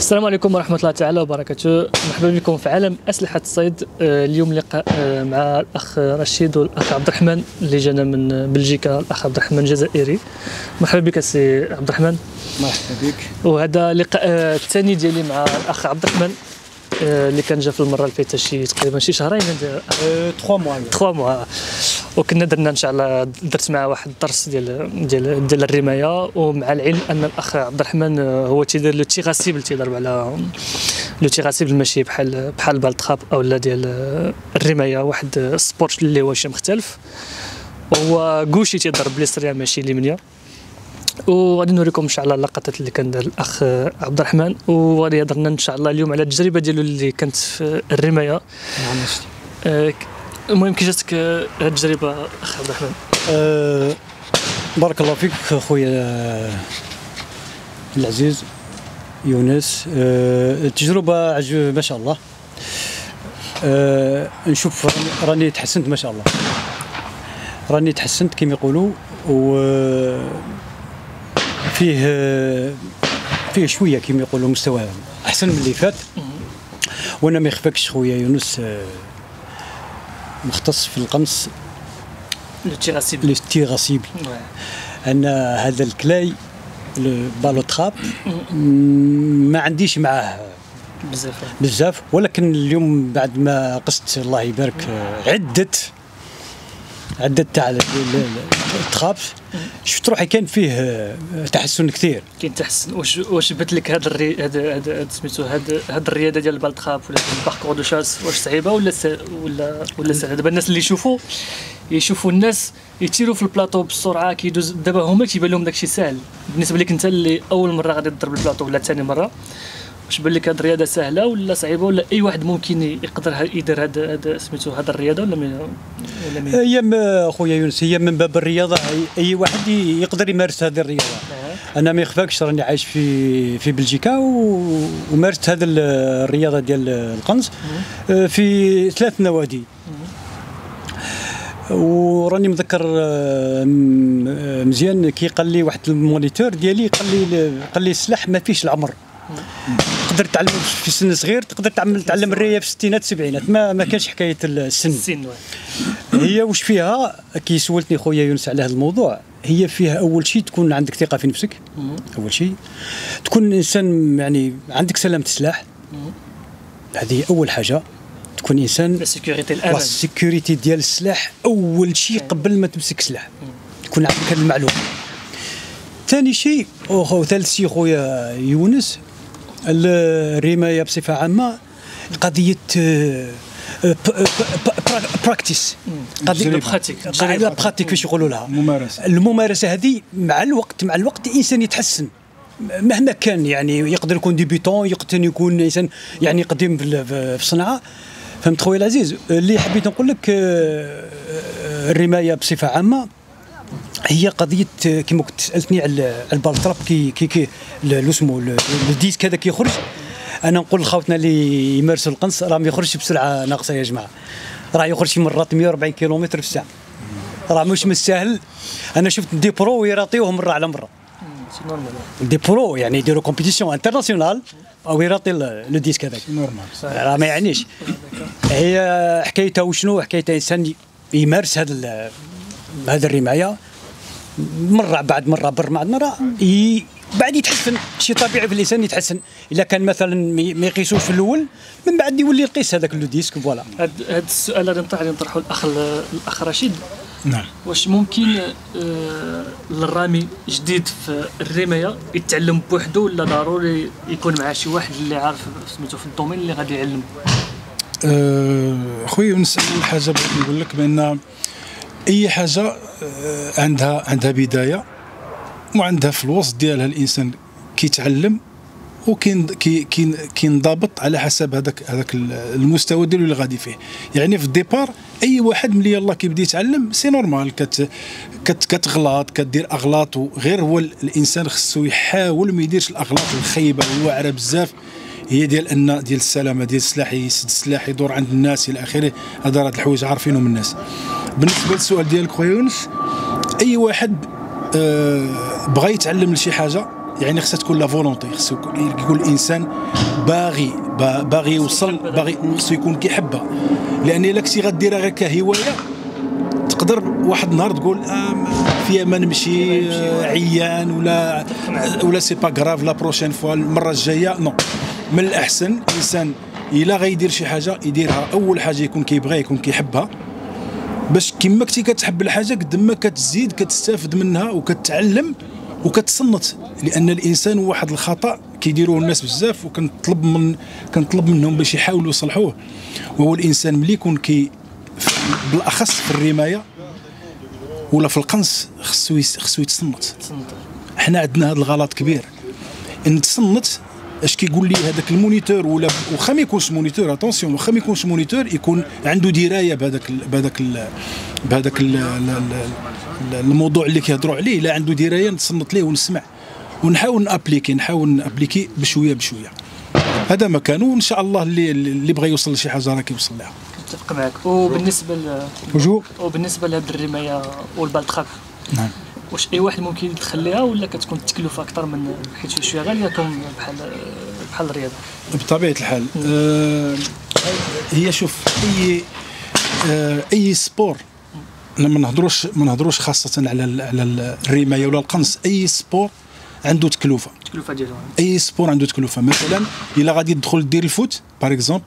السلام عليكم ورحمة الله تعالى وبركاته. مرحبا بكم في عالم أسلحة الصيد. اليوم لقاء مع الأخ رشيد والأخ عبد الرحمن اللي جانا من بلجيكا، الأخ عبد الرحمن جزائري. مرحبا بك سي عبد الرحمن. مرحبا بك. وهذا اللقاء الثاني ديالي مع الأخ عبد الرحمن اللي كان جا في المره اللي فاتت شي تقريبا شي شهرين 3 موا وكنا درنا ان شاء الله درت معاه واحد الدرس ديال الرمايه، ومع العلم ان الاخ عبد الرحمن هو تيدير لو تيغاسيبل، تيضرب على لو تيغاسيبل ماشي بحال بالطخاب او لا ديال الرمايه، واحد السبورت اللي هو شي مختلف، وهو كوشي تيضرب بليستريا ماشي ليمنيا. وغادي نوريكم ان شاء الله اللقطات اللي كان دار الاخ عبد الرحمن، وغادي يهضرنا ان شاء الله اليوم على التجربه ديالو اللي كانت في الرمايه. المهم كي جاتك هذه التجربه اخ عبد الرحمن؟ بارك الله فيك خويا العزيز يونس. التجربه ما شاء الله. نشوف راني تحسنت ما شاء الله، راني تحسنت كما يقولوا، و فيه شويه كما يقولوا مستوى احسن من اللي فات. وانا ما يخفاكش خويا يونس مختص في القنص التيغاسيبل. ان هذا الكلاي البالو تراب ما عنديش معاه بزاف، ولكن اليوم بعد ما قست الله يبارك عدت تاع التراب، شفت روحي كان فيه تحسن كثير. كاين تحسن. واش بات لك هذا سميتو هذا الرياضه ديال البالطخاب ولا الباركور دو شاس، واش صعيبه ولا سهله؟ دابا الناس اللي يشوفوا الناس يطيروا في البلاطو بسرعه كيدوز، دابا هما تيبان لهم داكشي ساهل. بالنسبه لك انت اللي اول مره غادي تضرب البلاطو ولا ثاني مره، واش بان لك هذه الرياضه سهله ولا صعيبه، ولا اي واحد ممكن يقدر يدير هذا سميتو هذه الرياضه ولا هي خويا يونس، هي من باب الرياضه، اي واحد يقدر يمارس هذه الرياضه. انا ما يخفاكش راني عايش في بلجيكا، ومارست هذه الرياضه ديال القنص في 3 نوادي. وراني مذكر مزيان كي قال لي واحد المونيتور ديالي، قال لي السلاح ما فيش العمر، تقدر تعلم في سن صغير، تقدر تعلم الريه في الستينات السبعينات، ما كانش حكايه السن. هي واش فيها كي سولتني خويا يونس على هذا الموضوع، هي فيها اول شيء تكون عندك ثقه في نفسك، اول شيء تكون انسان يعني عندك سلامه السلاح، هذه اول حاجه. تكون انسان السيكوريتي ديال السلاح اول شيء قبل ما تمسك سلاح، تكون عندك هذه المعلومه. ثاني شيء ثالث شيء خويا يونس، الرمايه بصفه عامه قضيه براكتيس، قضيه براتيك كيفاش يقولوا لها، الممارسه هذه مع الوقت الانسان يتحسن مهما كان. يعني يقدر يكون ديبيتون، يقدر يكون انسان يعني قديم في الصنعه. فهمت خويا العزيز؟ اللي حبيت نقول لك الرمايه بصفه عامه هي قضيه كما كنت سالتني على البالطراب كي اسمه الديسك هذا كيخرج. انا نقول لخوتنا اللي يمارسوا القنص راه ما يخرجش بسرعه ناقصه يا جماعه، راه يخرج مرات 140 كيلومتر في الساعه، راه مش مستاهل. انا شفت دي برو يراطيوهم مره على مره، دي برو يعني يديروا كومبيتيسيون انترناسيونال او يراطي لو ديسك هذاك نورمال، راه ما يعنيش. هي حكايتها وشنو؟ حكايتها انسان يمارس هذا الرمايه مره بعد مره مره بعد يتحسن. شيء طبيعي في الانسان يتحسن. الا كان مثلا ما يقيسوش في الاول، من بعد يولي يقيس هذاك لو ديسك. فوالا هذا السؤال اللي نطرحه الاخ رشيد. نعم. واش ممكن للرامي جديد في الرمايه يتعلم بوحده، ولا ضروري يكون معاه شي واحد اللي عارف سميتو في الدومين اللي غادي يعلم؟ خويا يونس، اول حاجه بغيت نقول لك بان اي حاجه عندها بدايه، وعندها في الوسط ديالها الانسان كيتعلم كينضبط على حسب هذاك المستوى ديالو اللي غادي فيه. يعني في الديبار اي واحد ملي يلاه كيبدا يتعلم سي نورمال كتغلط، كدير اغلاط، وغير هو الانسان خصو يحاول ما يديرش الاغلاط الخايبه الواعره بزاف، هي ديال السلامه ديال السلاح، يسد السلاح يدور عند الناس الى اخره. هاد الحوايج عارفينهم الناس. بالنسبه للسؤال ديالك خويا يونس، اي واحد بغى يتعلم لشي حاجه يعني خصها تكون لا فولونتي، خصو يكون الانسان باغي يوصل، خصو يكون كيحبها. لان الا كنتي غديرها غير كهوايه تقدر واحد النهار تقول فيها ما نمشي عيان ولا سي با غراف لا بروشين فوا المره الجايه. نو، من الاحسن الانسان الا غيدير شي حاجه يديرها اول حاجه يكون كيبغيها، يكون كيحبها، باش كما كنتي كتحب الحاجه قد ما كتزيد كتستافد منها وكتعلم وكتصنت. لان الانسان واحد الخطا كيديروه الناس بزاف كنطلب منهم باش يحاولوا يصلحوه، وهو الانسان ملي يكون بالاخص في الرمايه ولا في القنص خصو يتصنت. حنا عندنا هذا الغلط كبير، ان تصنت اش كيقول لي هذاك المونيتور ولا واخا ما يكونش مونيتور، اتونسيون واخا ما يكونش مونيتور يكون عنده درايه بهذاك الموضوع اللي كيهضروا عليه. لا عنده درايه نتصنت ليه ونسمع ونحاول نابليكي بشويه بشويه. هذا ما كان، وان شاء الله اللي بغى يوصل لشي حاجه راه كيوصل لها. نتفق معك. وبالنسبه لهذه الرمايه والبالتخاك، نعم، واش اي واحد ممكن يدخل لها ولا كتكون التكلفه اكثر من حيت شويه غاليه بحال الرياضه؟ بطبيعه الحال هي شوف اي سبور، ما نهضروش خاصه على الرمايه ولا القنص، اي سبور عنده تكلفه ديالو. اي سبور عنده تكلفه. مثلا الا غادي تدخل دير الفوت باغ اكزومبل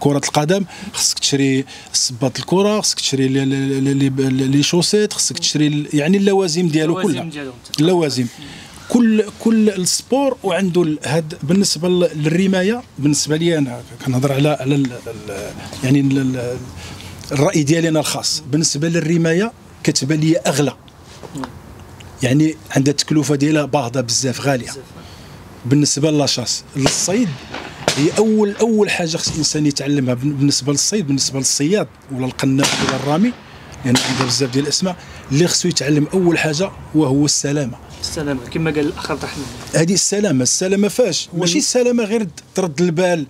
كرة القدم، خصك تشري الصباط الكرة، خصك تشري لي شوسيت، خصك تشري يعني اللوازم ديالو كلها، اللوازم كل السبور وعنده هاد. بالنسبه للرمايه بالنسبه لي انا كنهضر على يعني الراي ديالي انا الخاص. بالنسبه للرمايه كتبان لي اغلى، يعني عندها التكلفه ديالها باهظه بزاف، غاليه. بالنسبه للاشاس للصيد هي اول حاجه خص الانسان يتعلمها بالنسبه للصيد، بالنسبه للصياد ولا القناص ولا الرامي، لان عندها بزاف ديال الاسماء. اللي خصو يتعلم اول حاجه وهو السلامه كما قال الاخ عبد الرحمن. هذه السلامه فاش ماشي السلامه غير ترد البال.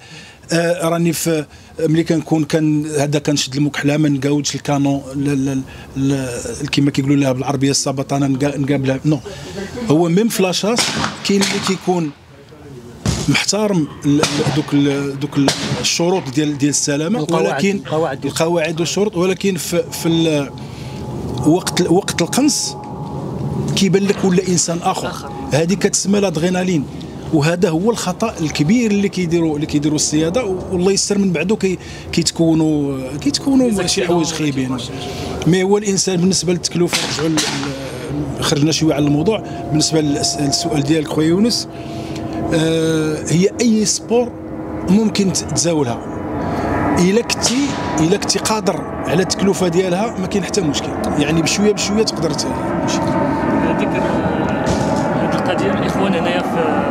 راني في ملي كنكون هذا كنشد المكحله نقاودش الكانون كما كيقولوا لها بالعربيه السبطانه نقابلها. نو، هو ميم فلاشاس كاين اللي كيكون محترم دوك الشروط ديال السلامه، ولكن القواعد والشروط، ولكن في وقت القنص كيبان لك ولا انسان اخر. هذه كتسمى الادرينالين، وهذا هو الخطا الكبير اللي كيديروا السياده، والله يستر من بعده كيتكونوا شي حوايج خايبين. مي هو الانسان بالنسبه للتكلفه، رجعوا خرجنا شويه على الموضوع. بالنسبه للسؤال ديالك خويا يونس، هي اي سبور ممكن تزاولها الا كنتي قادر على التكلفه ديالها، ما كاين حتى مشكل. يعني بشويه تقدر تمشي. هذيك القضيه الاخوان هنايا في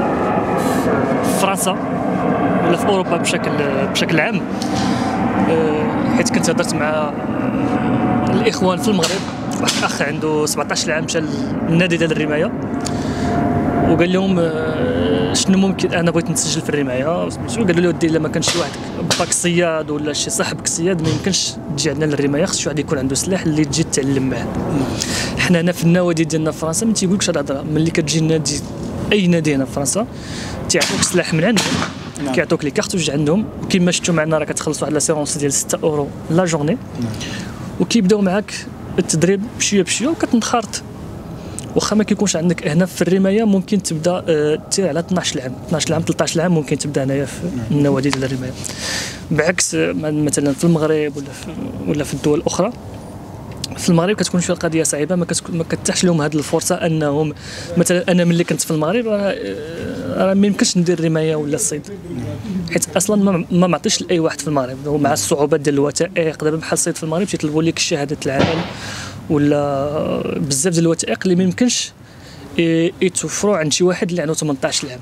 فرنسا ولا في اوروبا بشكل عام، حيت كنت هضرت مع الاخوان في المغرب. واحد الاخ عنده 17 عام مشى للنادي ديال الرمايه وقال لهم شنو ممكن انا بغيت نسجل في الرمايه. قالوا له ودي الا ما كانش شي واحد باك صياد ولا شي صاحبك صياد ما يمكنش تجي عندنا للرمايه، خص شي واحد يكون عنده سلاح اللي تجي تعلم معاه. حنا هنا في النوادي ديالنا في فرنسا ما تيقولكش هاد الهضره. ملي كتجي النادي، اي نادي هنا في فرنسا، تيعطوك سلاح من عندهم، كيعطوك لي كارتوج عندهم، وكما شفتوا معنا راه كتخلص واحد لا سيرونس ديال 6 اورو لا جورني، وكيبداو معاك التدريب بشويه وكتنخرط. واخا ما كيكونش عندك هنا في الرمايه ممكن تبدا تير على 12 عام 13 عام ممكن تبدا هنايا في النوادي ديال الرمايه، بعكس مثلا في المغرب ولا في الدول الاخرى. في المغرب كتكون شويه القضيه صعيبه، ما كتتاحش لهم هذه الفرصه انهم مثلا انا ملي كنت في المغرب راه ما يمكنش ندير الرمايه ولا الصيد، حيت اصلا ما معطيش لاي واحد في المغرب، ومع الصعوبات ديال الوثائق. دابا بحال الصيد في المغرب تيطلبوا لك شهاده العمل ولا بزاف ديال الوثائق اللي ما يمكنش يتوفروا عند شي واحد اللي عنده 18 عام.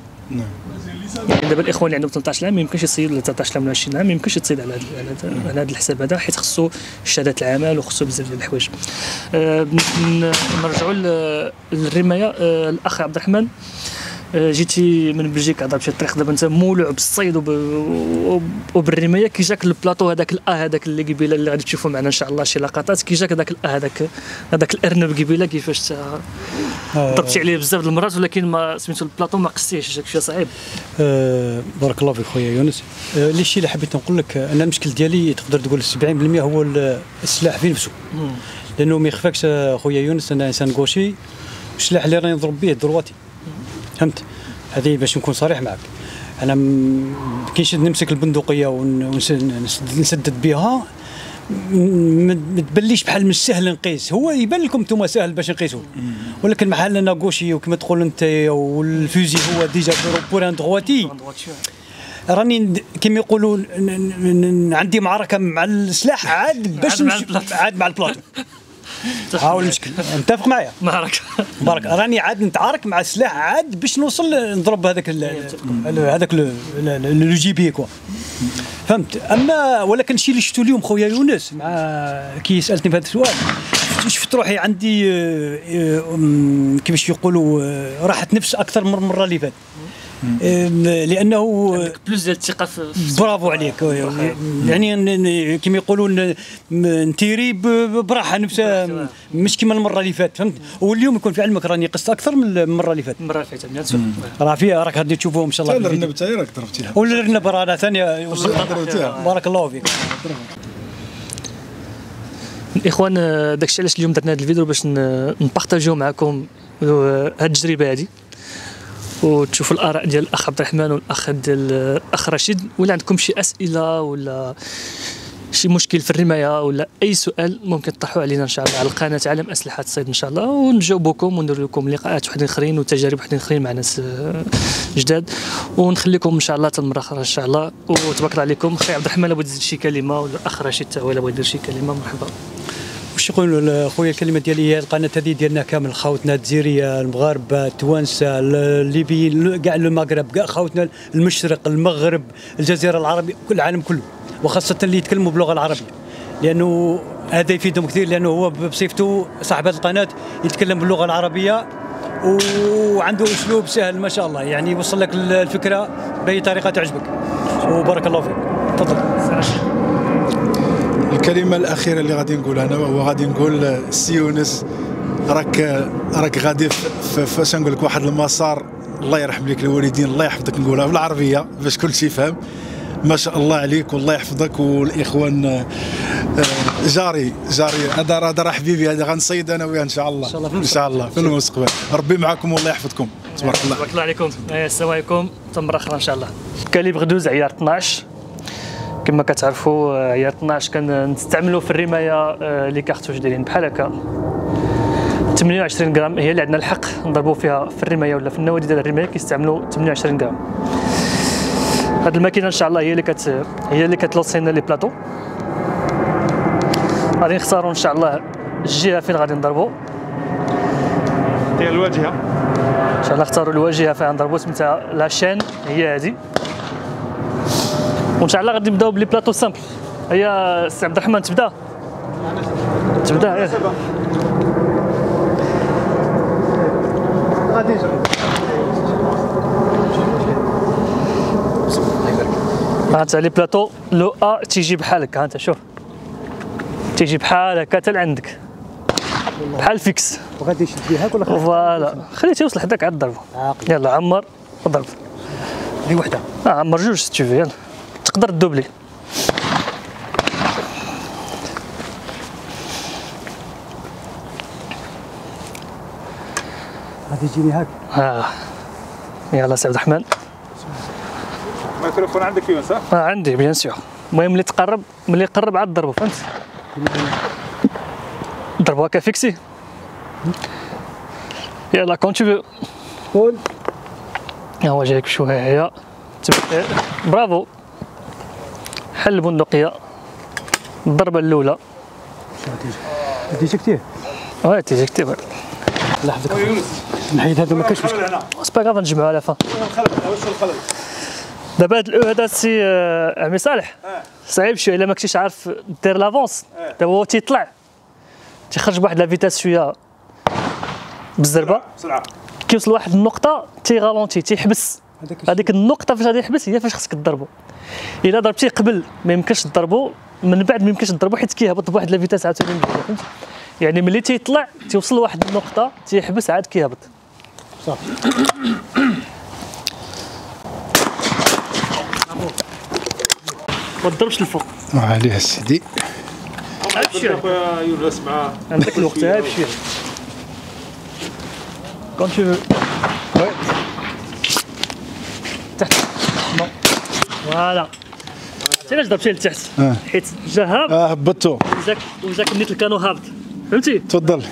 يعني دابا الاخوان اللي عندهم 13 عام ما يمكنش يصيد، ولا 13 عام ولا 20 عام ما يمكنش يصيد على هذا الحساب هذا، حيت خصو شهاده العمل وخصو بزاف ديال الحوايج. نرجعوا للرمايه. الاخ عبد الرحمن جيتي من بلجيكا ضربتي الطريق دابا انت مولوع بالصيد وبالرمايه، كي جاك البلاطو هذاك هذاك اللي قبيله اللي غادي تشوفوا معنا ان شاء الله شي لقطات، كي جاك هذاك الارنب قبيله كيفاش ضربتي عليه بزاف د المرات، ولكن ما سميتو البلاطو ما قصتيهش، داك الشيء صعيب. بارك الله فيك خويا يونس. الشيء اللي حبيت نقول لك انا المشكل ديالي تقدر تقول 70% هو السلاح في نفسه، لانه ما يخفاكش خويا يونس انا انسان غوشي، السلاح اللي راني نضرب به درواتي، فهمت؟ هذه باش نكون صريح معك، انا كي نمسك البندقيه ونسدد بها ما تبليش بحال مش سهل نقيس، هو يبان لكم انتم سهل باش نقيسوا، ولكن بحال انا غوشي وكما تقول انت والفوزي هو ديجا بور ان درواتي، راني كما يقولوا عندي معركه مع السلاح عاد باش عاد مع البلاطو. ها هو المشكل، متفق معايا؟ معركه بارك، راني عاد نتعارك مع السلاح عاد باش نوصل نضرب هذاك لو جي بي كوا، فهمت؟ اما ولكن الشيء اللي شفتو اليوم خويا يونس مع كي سالتني في هذا السؤال، شفت روحي عندي كيفاش يقولوا راحه نفس اكثر من المره اللي فاتت، لانه بلوس ديال الثقه في برافو عليك، يعني كما يقولون نتيري براحه نفسها مش كما المره اللي فاتت، فهمت؟ واليوم يكون في علمك راني قصت اكثر من المره اللي فاتت. المره اللي فاتت راه فيها راك غادي تشوفوهم ان شاء الله. الرنب تاعي راك ضربتيها، ولا الرنب راه ثانيه بارك الله فيك. الاخوان داكشي علاش اليوم درنا هذا الفيديو باش نبارطاجيو معكم هذه التجربه هذه، وتشوفوا الاراء ديال الاخ عبد الرحمن والاخ ديال الاخ رشيد، ولا عندكم شي اسئله ولا شي مشكل في الرمايه ولا اي سؤال ممكن تطرحوا علينا ان شاء الله على القناه عالم اسلحه الصيد ان شاء الله، ونجاوبكم وندير لكم لقاءات وحدين اخرين وتجارب وحدين اخرين مع ناس جداد، ونخليكم ان شاء الله حتى المره اخرى ان شاء الله. وتبارك الله عليكم. اخي عبد الرحمن بغى يزيد شي كلمه، ولا الاخ رشيد حتى هو بغى يدير شي كلمه، مرحبا. واش يقولوا خويا الكلمه ديالي هي القناه هذه ديالنا كامل، خوتنا الجزائريه المغاربه التوانسه الليبيين كاع المغرب كاع خوتنا المشرق المغرب الجزيره العربيه كل العالم كله، وخاصه اللي يتكلموا باللغه العربيه، لانه هذا يفيدهم كثير، لانه هو بصفته صاحب هذه القناه يتكلم باللغه العربيه وعنده اسلوب سهل ما شاء الله، يعني يوصل لك الفكره باي طريقه تعجبك، وبارك الله فيك. تفضل. الكلمه الاخيره اللي غادي نقولها انا وهو غادي نقول سي يونس، راك غادي فاش نقول لك واحد المسار، الله يرحم لك الوالدين، الله يحفظك، نقولها بالعربيه باش كل شيء يفهم، ما شاء الله عليك والله يحفظك. والاخوان جاري هذا راه حبيبي، هذا غنصيد انا وياه ان شاء الله ان شاء الله في المستقبل. ربي معكم والله يحفظكم. تبارك الله. تبارك الله عليكم. السلام عليكم، حتى مره اخرى ان شاء الله. كاليبر 12 عيار 12 كما كتعرفوا، عيار 12 كنستعملوا في الرمايه لي كارتوش دايرين بحال هكا 28 غرام، هي اللي عندنا الحق نضربوا فيها في الرمايه ولا في النوادي ديال الرمايه كيستعملوا 28 غرام. هذه الماكينه ان شاء الله هي اللي كتلوصي لنا لي بلاطو. غادي نختاروا ان شاء الله الجهه فين غادي نضربوا، ديال الواجهه ان شاء الله نختاروا الواجهه فين نضربوا، سميتها لاشين هي هذه، وان شاء الله غادي نبداو بلي بلاطو سامبل. هيا سي عبد الرحمن تبدا غادي هانت لي بلاطو لو تيجي بحال هكا، انت شوف تيجي بحال هكا حتى لعندك بحال فيكس، وغادي نشد فيها ولا فوالا خليه تيوصل حداك عاد ضربو. يلا عمر وضرب هي وحده، عمر جوج تشوفي، يلا تقدر تدوبلي. غادي تجيني هاك. يلا سي عبد الرحمن. الميكروفون عندك يونس؟ عندي بيان سور. المهم ملي يقرب عاد ضربو، فهمت؟ ضربو هكا فيكسي. يلا كون تو فو. قول. هو جايك بشويه، برافو. حل البندقيه الضربه الاولى. ديجيكتيه؟ واه ديجيكتيه. الله يحفظك نحيد هذا ما كاينش مشكل. سبا غاف نجمعوا على فا. واش الخلل؟ دابا هذا السي عمي صالح صعيب شويه الا ما كنتيش عارف دير لافونس. دابا هو تيطلع تيخرج بواحد لا فيتاس شويه بالزربه بسرعه كيوصل لواحد النقطه تيغالونتي تيحبس. هذيك النقطه فاش غادي يحبس هي فاش خصك تضربو. الا ضربتيه قبل ما يمكنش تضربو، من بعد ما يمكنش تضربو حيت كيهبط بواحد لا فيتاس عاوتاني مزيانه، فهمتي؟ يعني ملي تيطلع تيوصل لواحد النقطه تيحبس عاد كيهبط. صافي. ما تضربش الفوق. عليه سيدي. عاد بشويه خويا يونس مع عندك الوقت، ها بشويه. كون تو وي. تحت. نو. فوالا. عرفتي علاش ضربتيه لتحت؟ حيت جا هابط هبطو. وجاك نيت الكانو هابط، فهمتي؟ تفضل.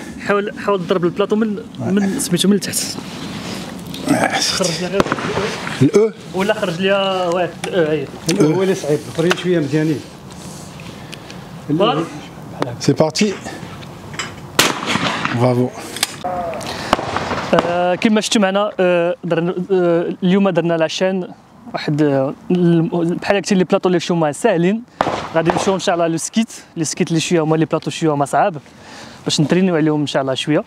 حاول تضرب البلاطو من سميتو من التحت. خرج لي غير الاو ولا خرج لي واحد هي هو اللي صعيب، الاخرين شويه مزيانين. سي بارتي. برافو. كما شفتوا معنا اليوم درنا لاشين واحد بحال هكا لي بلاطو اللي شوما ساهلين. غادي نمشيو ان شاء الله لو سكيت اللي شويه هما لي بلاطو شويه هما صعاب باش نترينيو عليهم ان شاء الله شويه،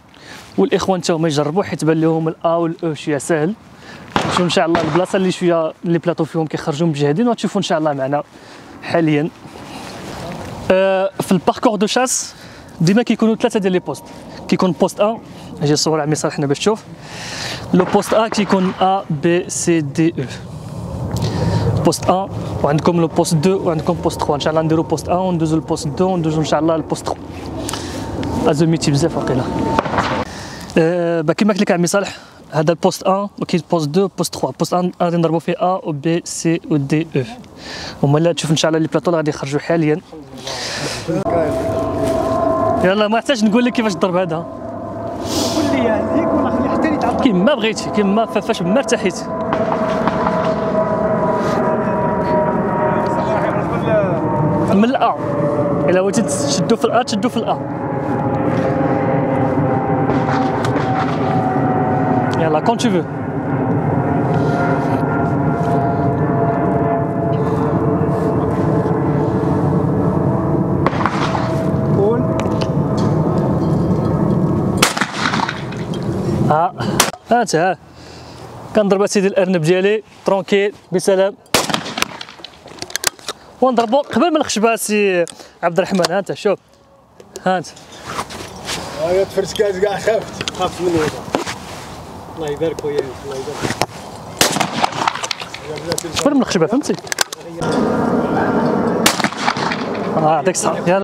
والاخوان حتى هما يجربوا حيت بان لهم الا والاو شويه ساهل. نشوفوا ان شاء الله البلاصه اللي شويه لي بلاطو فيهم كيخرجوا مجهدين، وتشوفوا ان شاء الله معنا حاليا. في الباركور دو شاس ديما كيكونوا ثلاثه ديال لي بوست. كيكون بوست 1 اجي الصور عمي صالحنا باش تشوف. لو بوست 1 كيكون ا بي سي دي او. بوست 1 وعندكم لو بوست 2 وعندكم بوست 3. ان شاء الله نديرو بوست 1 وندوزو للبوست 2 وندوزو ان شاء الله للبوست 3. ازوميتي بزاف واقيلا. كيما قلت لك عمي صالح، هذا البوست 1 وكاين بوست 2 بوست 3. بوست 1 غادي نضربو فيه ا و بي سي و دي او. هما اللي تشوف ان شاء الله لي بلاطو اللي غادي يخرجوا حاليا. يلا ما احتاج نقول لك كيفاش تضرب هذا. قول لي هذيك ولا خلي حتى يتعطل كيما بغيتي، كيما فاش ما ارتحيتي. من الأ، إلا بغيتي تشدو في الأ تشدو في الأ. يلا كون تو فو. قول. انت ها كنضرب اسيدي الارنب ديالي ترونكيل بسلام، ونضربو قبل من الخشبه. سي عبد الرحمن ها انت شوف، ها انت هاي تفرسكاز كاع خافت منه هذا. الله يبارك خويا، الله يبارك. قبل من الخشبه، فهمتي؟ يعطيك الصحه.